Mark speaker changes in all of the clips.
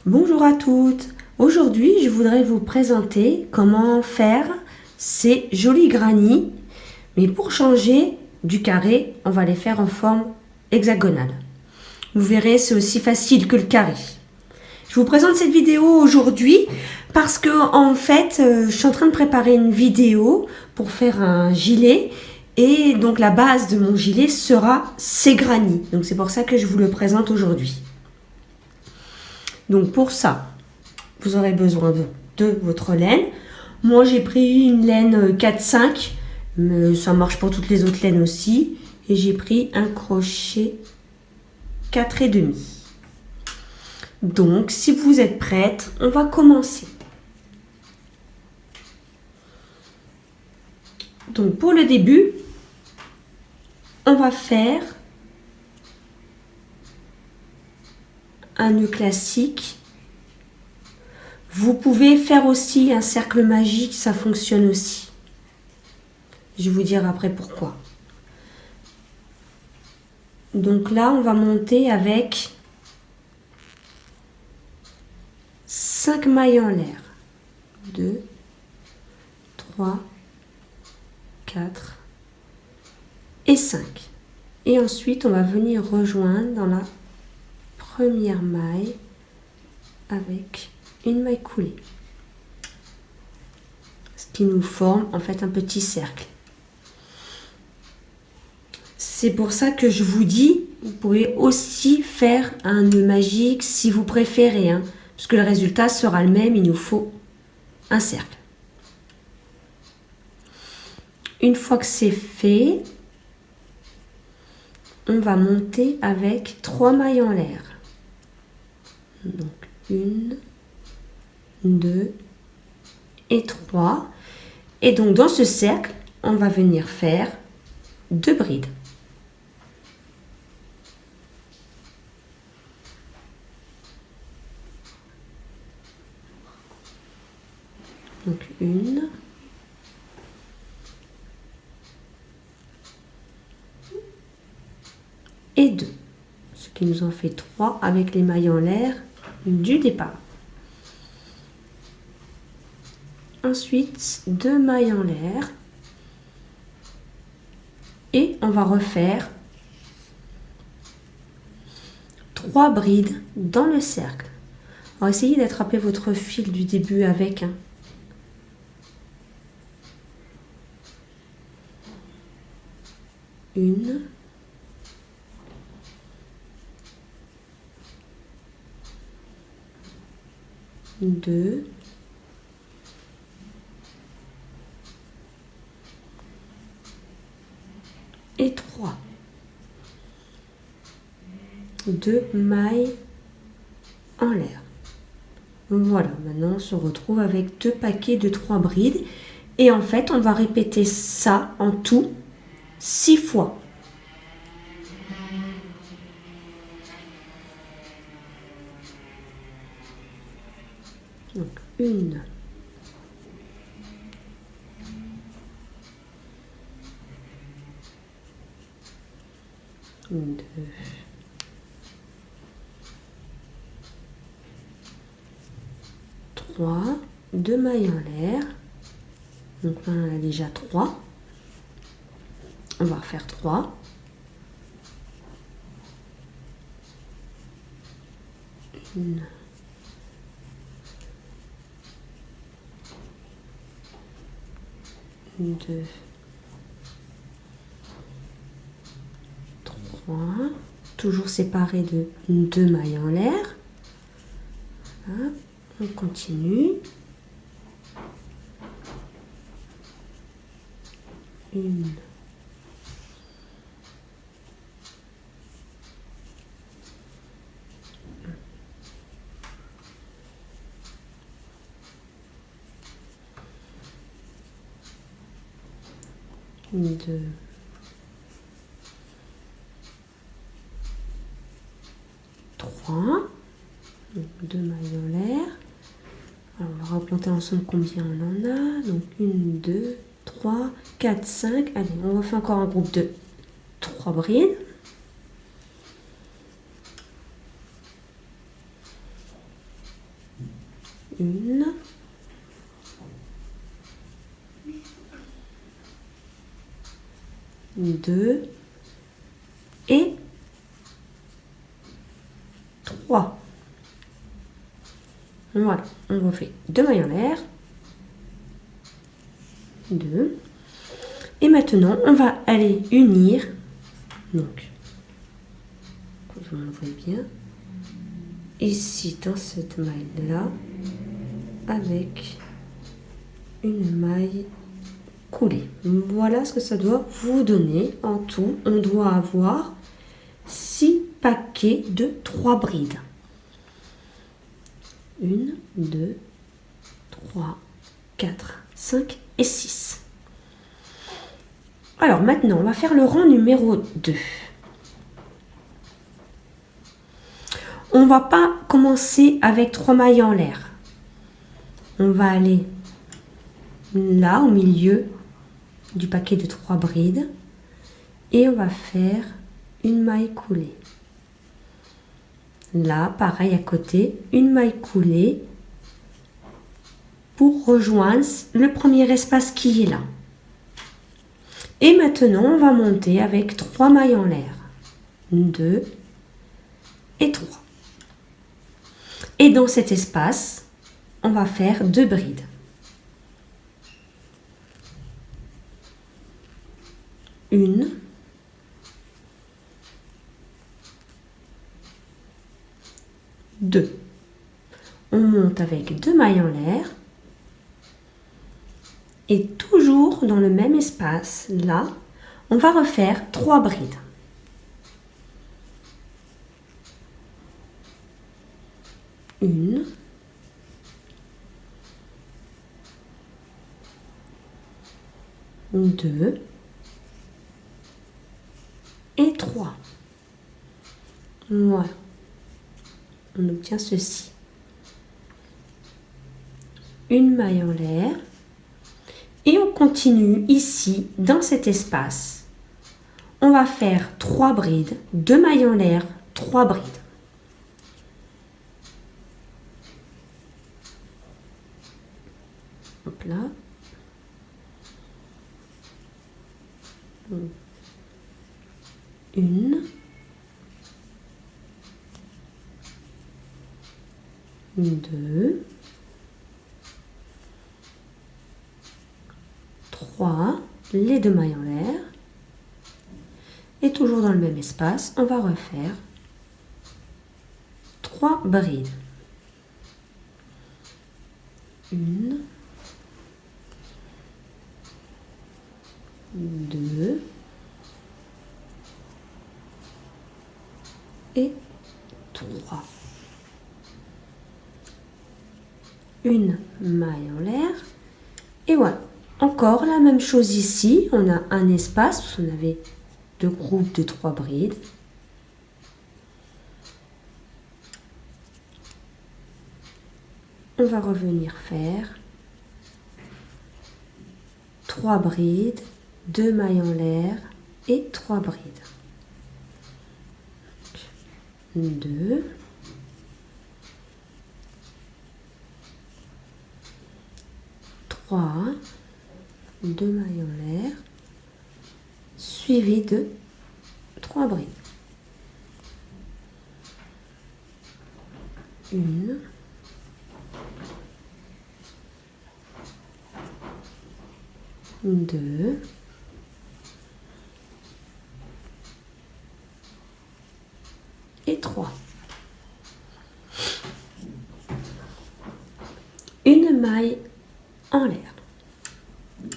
Speaker 1: Bonjour à toutes. Aujourd'hui, je voudrais vous présenter comment faire ces jolis granits. Mais pour changer du carré, on va les faire en forme hexagonale. Vous verrez, c'est aussi facile que le carré. Je vous présente cette vidéo aujourd'hui parce que en fait, je suis en train de préparer une vidéo pour faire un gilet. Et donc la base de mon gilet sera ces granits. Donc c'est pour ça que je vous le présente aujourd'hui. Donc pour ça, vous aurez besoin de votre laine. Moi j'ai pris une laine 4-5, mais ça marche pour toutes les autres laines aussi. Et j'ai pris un crochet 4,5. Donc si vous êtes prête, on va commencer. Donc pour le début, on va faire un nœud classique. Vous pouvez faire aussi un cercle magique, ça fonctionne aussi. Je vais vous dire après pourquoi. Donc là, on va monter avec 5 mailles en l'air. 2, 3, 4 et 5. Et ensuite, on va venir rejoindre dans la première maille avec une maille coulée. Ce qui nous forme en fait un petit cercle. C'est pour ça que je vous dis, vous pouvez aussi faire un nœud magique si vous préférez, parce que le résultat sera le même, il nous faut un cercle. Une fois que c'est fait, on va monter avec 3 mailles en l'air. Donc 1, 2 et 3. Et donc dans ce cercle, on va venir faire 2 brides. Donc 1, et 2. Ce qui nous en fait 3 avec les mailles en l'air du départ. Ensuite, 2 mailles en l'air. Et on va refaire 3 brides dans le cercle. Alors essayez d'attraper votre fil du début avec. 1, 2, et 3. 2 mailles en l'air. Voilà, maintenant on se retrouve avec 2 paquets de 3 brides. Et en fait, on va répéter ça en tout 6 fois. Donc 1, 2, 3, 2 mailles en l'air. Donc là, on a déjà 3. On va refaire 3. 1, 2, 3. Toujours séparé de 2 mailles en l'air. Voilà. On continue. 1, 2, 3. 2 mailles en l'air. Alors, on va recompter ensemble combien on en a. Donc 1, 2, 3, 4, 5. Allez, on refait encore un groupe de 3 brides. Une. Deux. Et 3. Voilà, on refait 2 mailles en l'air. 2. Et maintenant, on va aller unir. Donc, vous le voyez bien. Ici, dans cette maille-là, avec une maille coulée. Voilà ce que ça doit vous donner. En tout, on doit avoir 6 paquets de 3 brides. 1, 2, 3, 4, 5 et 6. Alors maintenant, on va faire le rang numéro 2. On va pas commencer avec 3 mailles en l'air. On va aller là au milieu du paquet de 3 brides et on va faire une maille coulée. Là, pareil à côté, une maille coulée pour rejoindre le premier espace qui est là. Et maintenant, on va monter avec 3 mailles en l'air. 2 et 3. Et dans cet espace, on va faire 2 brides. Une. Deux. On monte avec 2 mailles en l'air. Et toujours dans le même espace, là, on va refaire 3 brides. Une. Deux. Et 3. Voilà. On obtient ceci. Une maille en l'air. Et on continue ici, dans cet espace. On va faire 3 brides, 2 mailles en l'air, 3 brides. Hop là. Une. Deux. 3, les 2 mailles en l'air. Et toujours dans le même espace, on va refaire 3 brides. Une. 2. Et 3. Une maille en l'air. Et voilà. Encore la même chose ici. On a un espace. On avait 2 groupes de 3 brides. On va revenir faire 3 brides, 2 mailles en l'air et 3 brides. 2. 3. 2 mailles en l'air, suivi de 3 brides. Une. Deux. Et 3. Une maille en l'air.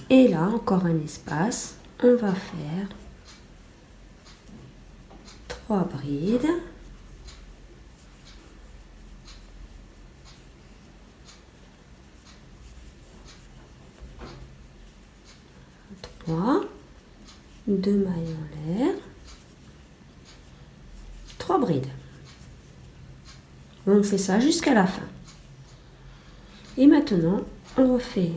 Speaker 1: Et là, encore un espace. On va faire 3 brides. 3. 2 mailles en l'air. 3 brides. On fait ça jusqu'à la fin. Et maintenant, on refait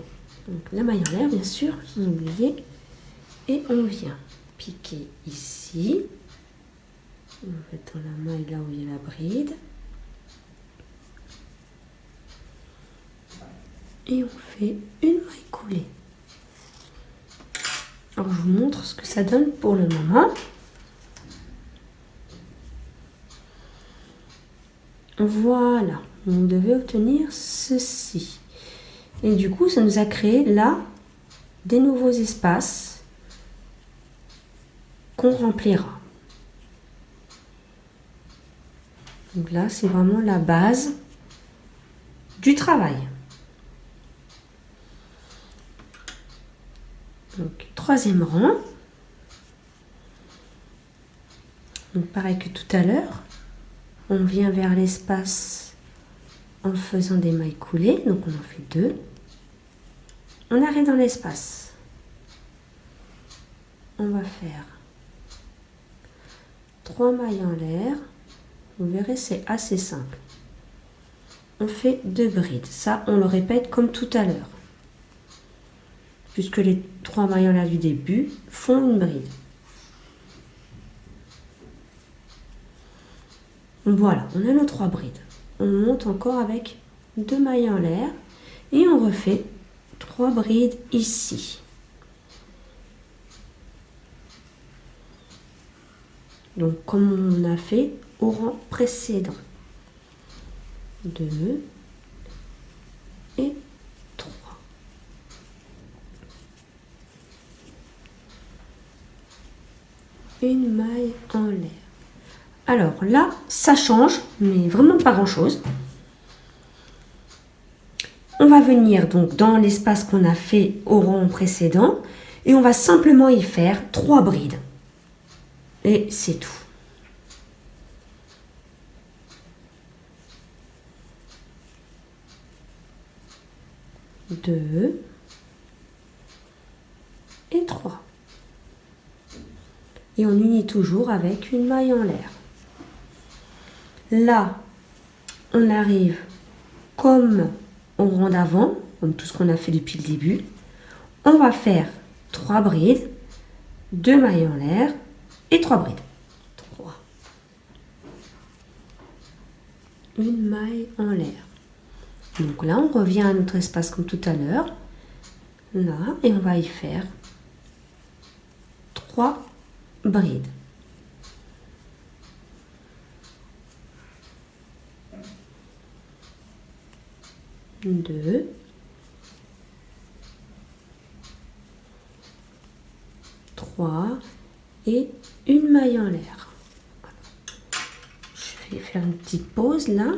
Speaker 1: donc, la maille en l'air, bien sûr, sans oublier. Et on vient piquer ici. En mettant la maille là où il y a la bride. Et on fait une maille coulée. Alors je vous montre ce que ça donne pour le moment. Voilà, on devait obtenir ceci. Et du coup, ça nous a créé là des nouveaux espaces qu'on remplira. Donc là, c'est vraiment la base du travail. Donc, troisième rang. Donc, pareil que tout à l'heure, on vient vers l'espace en faisant des mailles coulées. Donc, on en fait 2. On arrive dans l'espace. On va faire 3 mailles en l'air. Vous verrez, c'est assez simple. On fait 2 brides. Ça, on le répète comme tout à l'heure. Puisque les 3 mailles en l'air du début font une bride. Voilà, on a nos 3 brides. On monte encore avec 2 mailles en l'air et on refait 3 brides ici. Donc comme on a fait au rang précédent. 2 et 3. Une maille en l'air. Alors là, ça change, mais vraiment pas grand-chose. On va venir donc dans l'espace qu'on a fait au rang précédent et on va simplement y faire 3 brides. Et c'est tout. Deux et 3. Et on unit toujours avec une maille en l'air. Là, on arrive comme au rang d'avant, comme tout ce qu'on a fait depuis le début. On va faire 3 brides, 2 mailles en l'air et 3 brides. 3. Une maille en l'air. Donc là, on revient à notre espace comme tout à l'heure. Là, et on va y faire 3 brides. Deux. 3 et une maille en l'air. Je vais faire une petite pause là.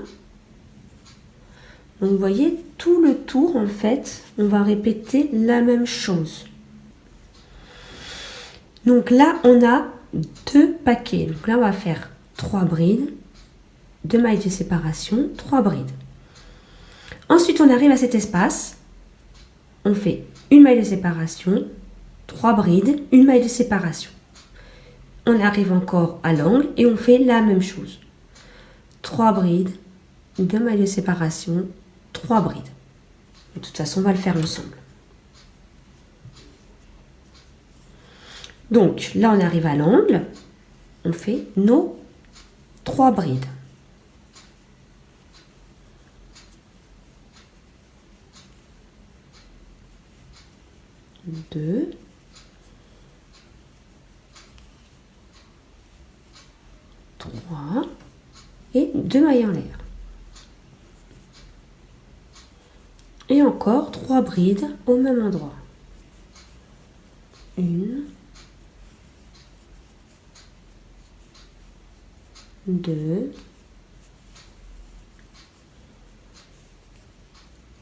Speaker 1: Donc vous voyez, tout le tour en fait, on va répéter la même chose. Donc là, on a 2 paquets. Donc là, on va faire 3 brides, 2 mailles de séparation, 3 brides. Ensuite, on arrive à cet espace. On fait une maille de séparation, 3 brides, une maille de séparation. On arrive encore à l'angle et on fait la même chose. 3 brides, 2 mailles de séparation, 3 brides. De toute façon, on va le faire ensemble. Donc, là, on arrive à l'angle. On fait nos 3 brides. Deux. 3 et 2 mailles en l'air. Et encore 3 brides au même endroit. 1, 2,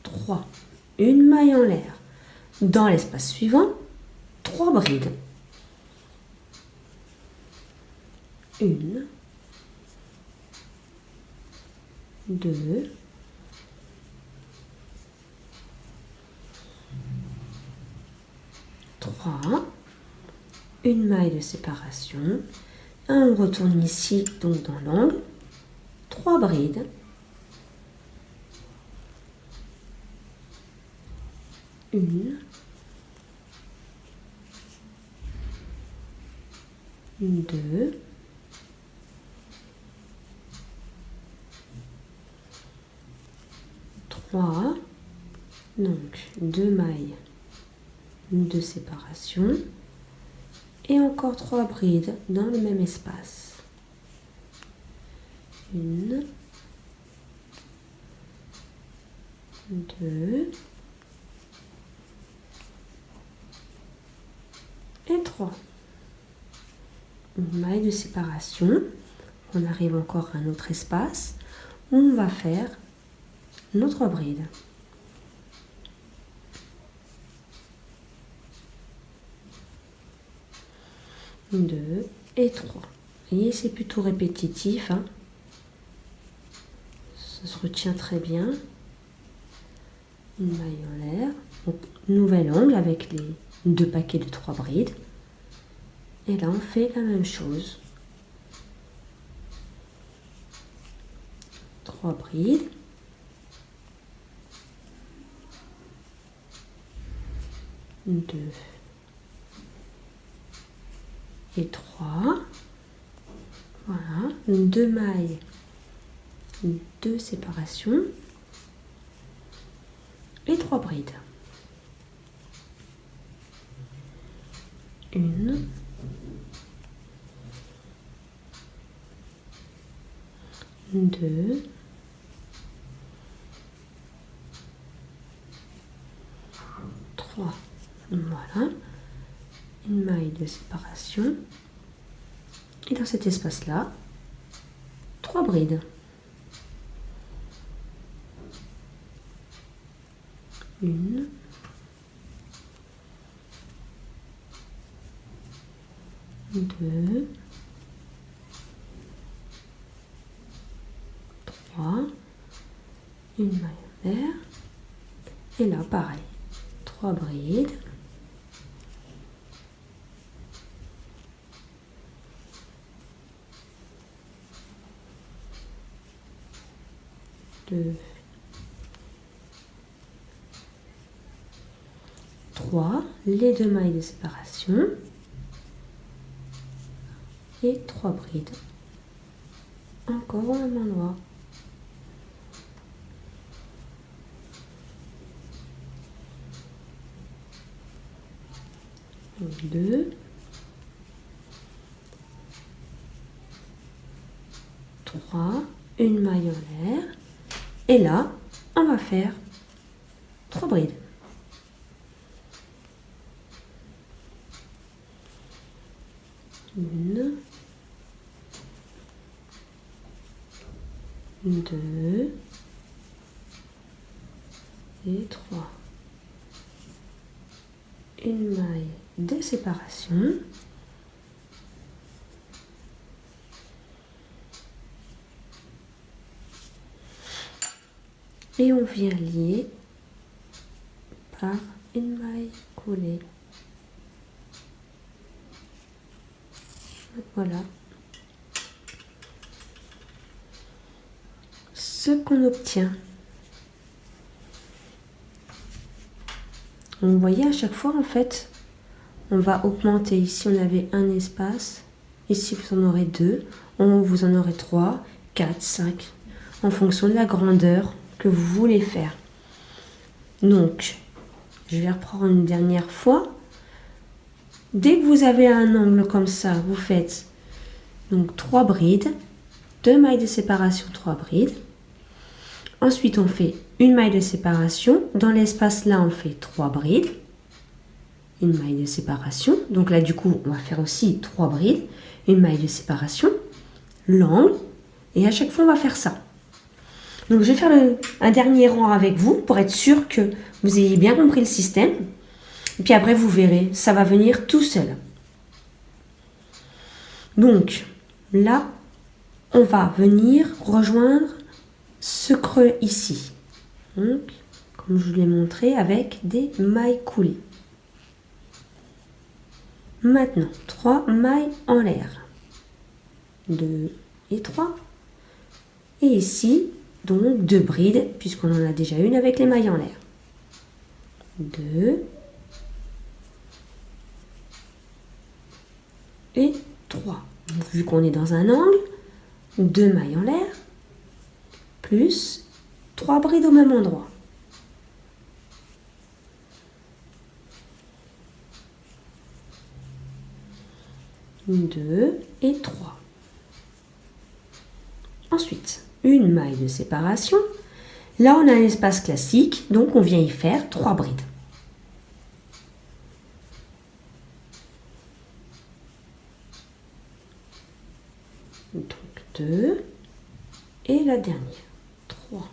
Speaker 1: 3. Une maille en l'air. Dans l'espace suivant, 3 brides. 1, 2, 3, une maille de séparation. On retourne ici, donc dans l'angle, 3 brides. 1, 2, 3 Donc 2 mailles de séparation et encore 3 brides dans le même espace. 1, 2 et 3. Une maille de séparation. On arrive encore à un autre espace où on va faire nos 3 brides. 2 et 3. Vous voyez, c'est plutôt répétitif, hein. Ça se retient très bien. Une maille en l'air. Donc, nouvel angle avec les 2 paquets de 3 brides. Et là, on fait la même chose. 3 brides. Deux et 3. Voilà, 2 mailles de séparation et 3 brides. 1, 2, 3. Voilà, une maille de séparation et dans cet espace-là, 3 brides. 1, 2, 3, une maille en l'air et là pareil, 3 brides. 2, 3, les 2 mailles de séparation et 3 brides. Encore au même endroit. 2, 3, une maille en l'air. Et là, on va faire 3 brides. 1, 2 et 3. Une maille de séparation. Et on vient lier par une maille coulée. Voilà. Ce qu'on obtient. Vous voyez, à chaque fois, en fait, on va augmenter. Ici, on avait un espace. Ici, vous en aurez 2. Vous en aurez 3, 4, 5. En fonction de la grandeur que vous voulez faire. Donc, je vais reprendre une dernière fois. Dès que vous avez un angle comme ça, vous faites donc 3 brides, 2 mailles de séparation, 3 brides. Ensuite, on fait une maille de séparation. Dans l'espace là, on fait 3 brides. Une maille de séparation. Donc là, du coup, on va faire aussi 3 brides. Une maille de séparation. L'angle. Et à chaque fois, on va faire ça. Donc, je vais faire un dernier rang avec vous pour être sûr que vous ayez bien compris le système. Et puis après, vous verrez, ça va venir tout seul. Donc, là, on va venir rejoindre ce creux ici. Donc, comme je vous l'ai montré, avec des mailles coulées. Maintenant, 3 mailles en l'air. 2 et 3. Et ici, donc 2 brides, puisqu'on en a déjà une avec les mailles en l'air. 2 et 3. Donc, vu qu'on est dans un angle, 2 mailles en l'air, plus 3 brides au même endroit. 2 et 3. Ensuite, une maille de séparation. Là, on a un espace classique, donc on vient y faire 3 brides. Donc 2 et la dernière, 3.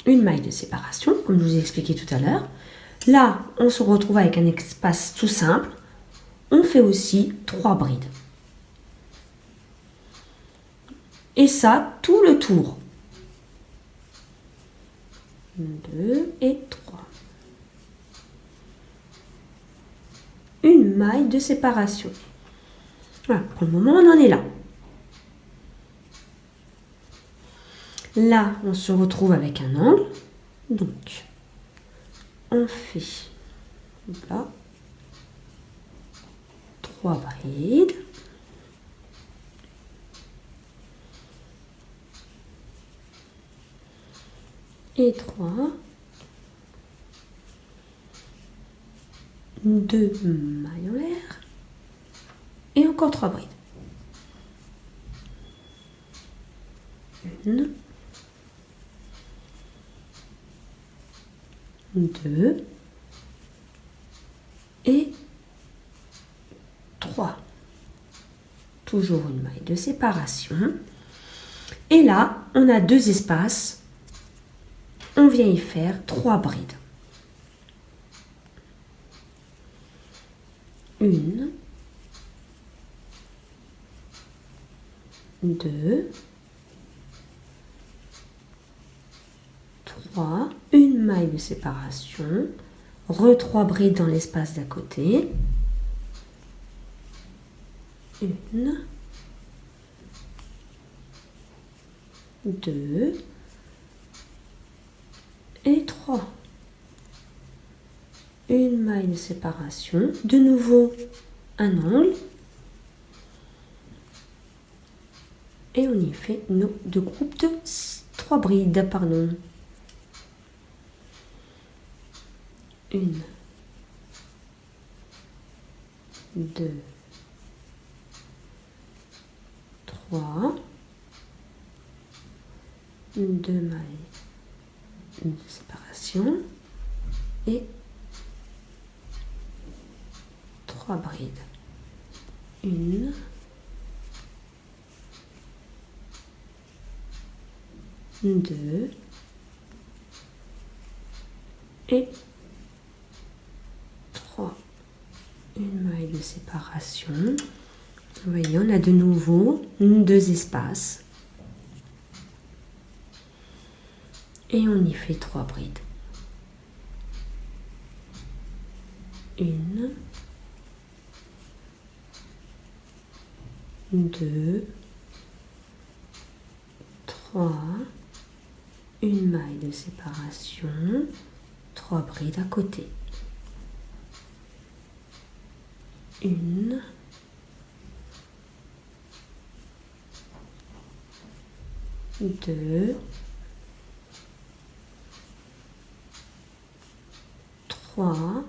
Speaker 1: Une maille de séparation, comme je vous ai expliqué tout à l'heure. Là, on se retrouve avec un espace tout simple. On fait aussi 3 brides. Et ça, tout le tour. 2 et 3. Une maille de séparation. Voilà, pour le moment, on en est là. Là, on se retrouve avec un angle. Donc, on fait là 3 brides. Et 3. 2 mailles en l'air. Et encore 3 brides. 1, 2 et 3. Toujours une maille de séparation. Et là, on a 2 espaces. On vient y faire 3 brides. 1, 2, 3, une maille de séparation, 3 brides dans l'espace d'à côté, 1, 2 et 3. Une maille de séparation, de nouveau un angle, et on y fait nos 2 groupes de 3 brides, pardon. 1, 2, 3, 2 mailles de séparation et 3 brides. 1, 2 et 3. Une maille de séparation. Vous voyez, on a de nouveau 2 espaces. Et on y fait 3 brides. 1, 2, 3, une maille de séparation, 3 brides à côté. 1, 2, 3,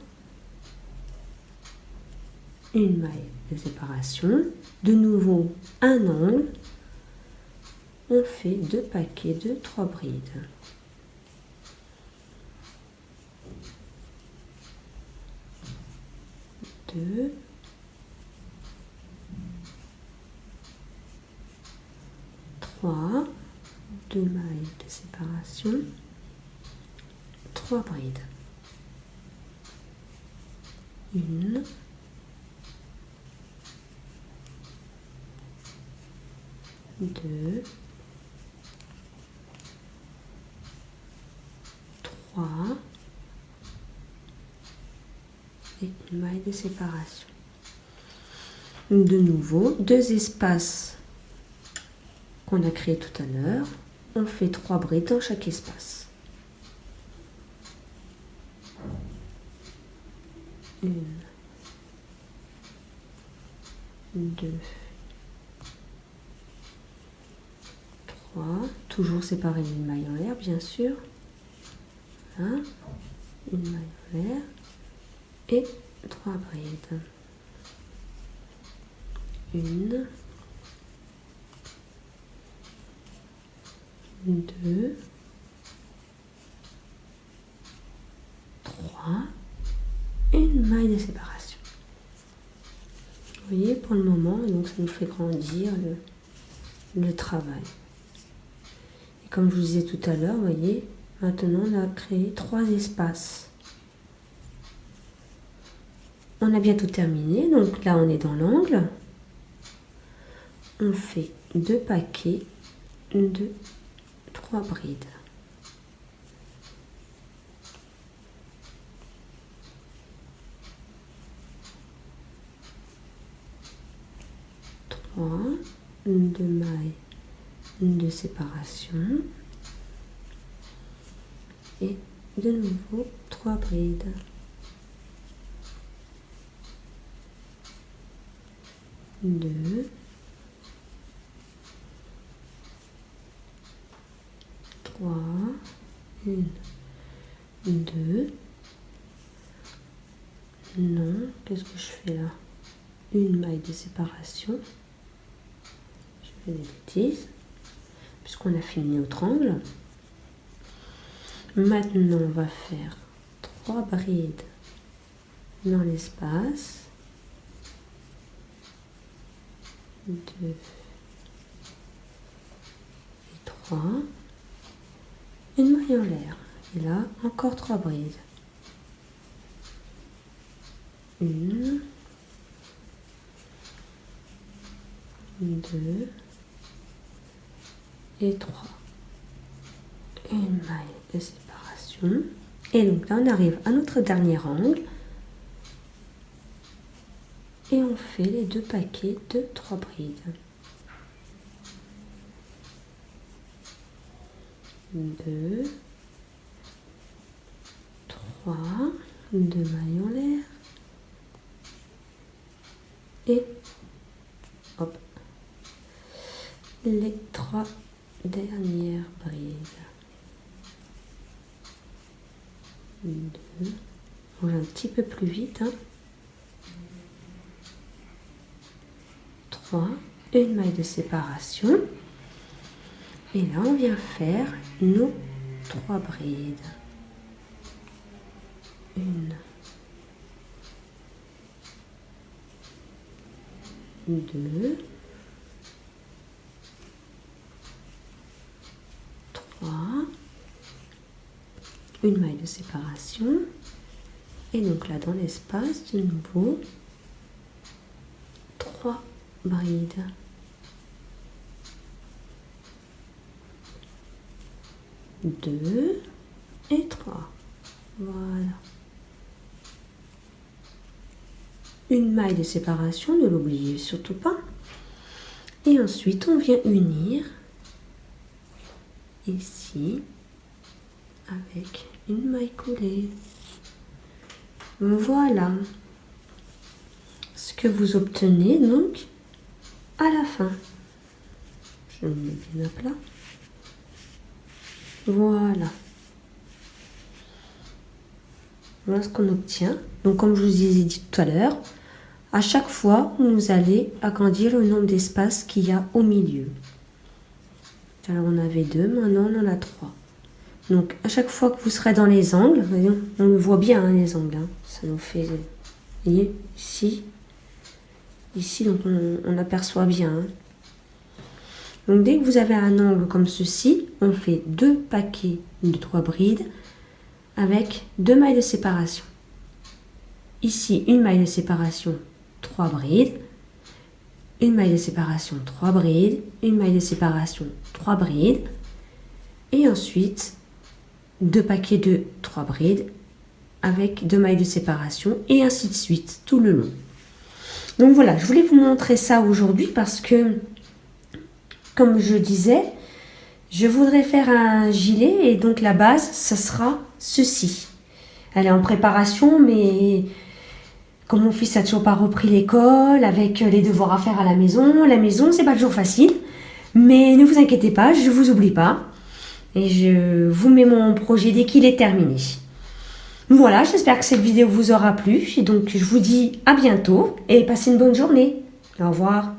Speaker 1: une maille de séparation, de nouveau un angle, on fait 2 paquets de 3 brides. 2, 3, 2 mailles de séparation, 3 brides. 1, 2, 3 et une maille de séparation. De nouveau, 2 espaces qu'on a créés tout à l'heure. On fait 3 brides dans chaque espace. 1, 2, 3, toujours séparer une maille en l'air, bien sûr. Hein, une maille en l'air et 3 brides. 1, 2, 3, une maille de séparation. Vous voyez, pour le moment, donc ça nous fait grandir le travail. Et comme je vous disais tout à l'heure, vous voyez, maintenant on a créé 3 espaces. On a bientôt terminé, donc là on est dans l'angle. On fait 2 paquets de 3 brides. Deux mailles de séparation et de nouveau 3 brides. Deux, 3, 1, 2, non, qu'est-ce que je fais là? Une maille de séparation. Des bêtises puisqu'on a fini notre angle. Maintenant on va faire 3 brides dans l'espace, 2 et 3, une maille en l'air et là encore 3 brides, 1, 2 et 3, une maille de séparation et donc là on arrive à notre dernier angle et on fait les 2 paquets de 3 brides, 2, 3, 2 mailles en l'air et hop, les 3 dernière bride. 2. On va un petit peu plus vite. 3. Une maille de séparation. Et là, on vient faire nos 3 brides. 1. 2. 3, une maille de séparation et donc là dans l'espace de nouveau 3 brides, 2 et 3, voilà, une maille de séparation, ne l'oubliez surtout pas, et ensuite on vient unir ici avec une maille coulée. Voilà ce que vous obtenez donc à la fin. Je me mets bien à plat. Voilà. Voilà ce qu'on obtient. Donc comme je vous ai dit tout à l'heure, à chaque fois vous allez agrandir le nombre d'espaces qu'il y a au milieu. Alors on avait 2, maintenant on en a 3. Donc à chaque fois que vous serez dans les angles, voyons, on le voit bien hein, les angles, hein, ça nous fait, vous voyez, ici donc on aperçoit bien. Hein. Donc dès que vous avez un angle comme ceci, on fait 2 paquets de 3 brides avec 2 mailles de séparation. Ici une maille de séparation, 3 brides, une maille de séparation, 3 brides, une maille de séparation, 3 brides, et ensuite 2 paquets de 3 brides avec 2 mailles de séparation, et ainsi de suite tout le long. Donc voilà, je voulais vous montrer ça aujourd'hui parce que, comme je disais, je voudrais faire un gilet et donc la base, ça sera ceci. Elle est en préparation, mais comme mon fils n'a toujours pas repris l'école, avec les devoirs à faire à la maison, c'est pas toujours facile. Mais ne vous inquiétez pas, je vous oublie pas. Et je vous mets mon projet dès qu'il est terminé. Voilà, j'espère que cette vidéo vous aura plu. Et donc, je vous dis à bientôt et passez une bonne journée. Au revoir.